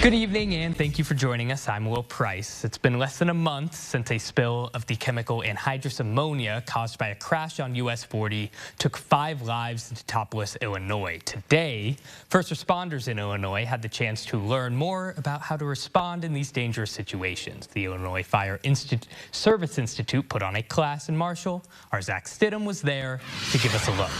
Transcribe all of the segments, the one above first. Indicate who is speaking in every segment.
Speaker 1: Good evening and thank you for joining us. I'm Will Price. It's been less than a month since a spill of the chemical anhydrous ammonia caused by a crash on US 40 took 5 lives in Topless, Illinois. Today, first responders in Illinois had the chance to learn more about how to respond in these dangerous situations. The Illinois Fire Service Institute put on a class in Marshall. Our Zach Stidham was there to give us a look.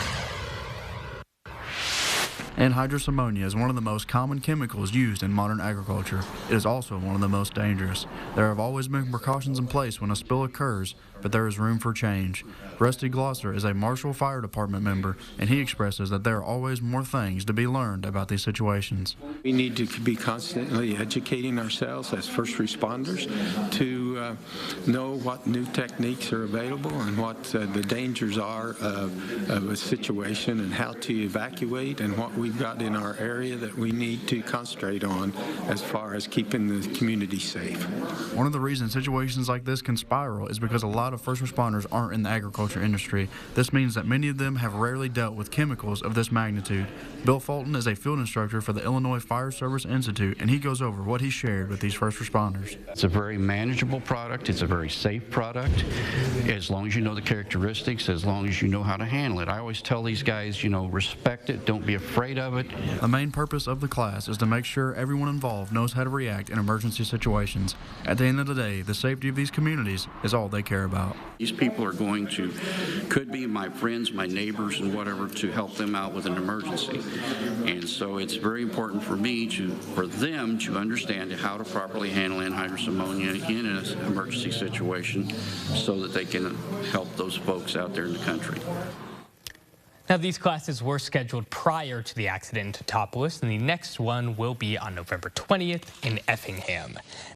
Speaker 2: Anhydrous ammonia is one of the most common chemicals used in modern agriculture. It is also one of the most dangerous. There have always been precautions in place when a spill occurs, but there is room for change. Rusty Glosser is a Marshall Fire Department member, and he expresses that there are always more things to be learned about these situations.
Speaker 3: We need to be constantly educating ourselves as first responders to know what new techniques are available and what the dangers are of a situation and how to evacuate and what we've got in our area that we need to concentrate on as far as keeping the community safe.
Speaker 2: One of the reasons situations like this can spiral is because a lot of first responders aren't in the agriculture industry. This means that many of them have rarely dealt with chemicals of this magnitude. Bill Fulton is a field instructor for the Illinois Fire Service Institute, and he goes over what he shared with these first responders.
Speaker 4: It's a very manageable product. It's a very safe product. As long as you know the characteristics, as long as you know how to handle it. I always tell these guys, respect it, don't be afraid of it.
Speaker 2: The main purpose of the class is to make sure everyone involved knows how to react in emergency situations. At the end of the day, the safety of these communities is all they care about.
Speaker 4: These people are could be my friends, my neighbors, and whatever, to help them out with an emergency. And so it's very important for them to understand how to properly handle anhydrous ammonia in an emergency situation so that they can help those folks out there in the country.
Speaker 1: Now, these classes were scheduled prior to the accident in Topless, and the next one will be on November 20th in Effingham.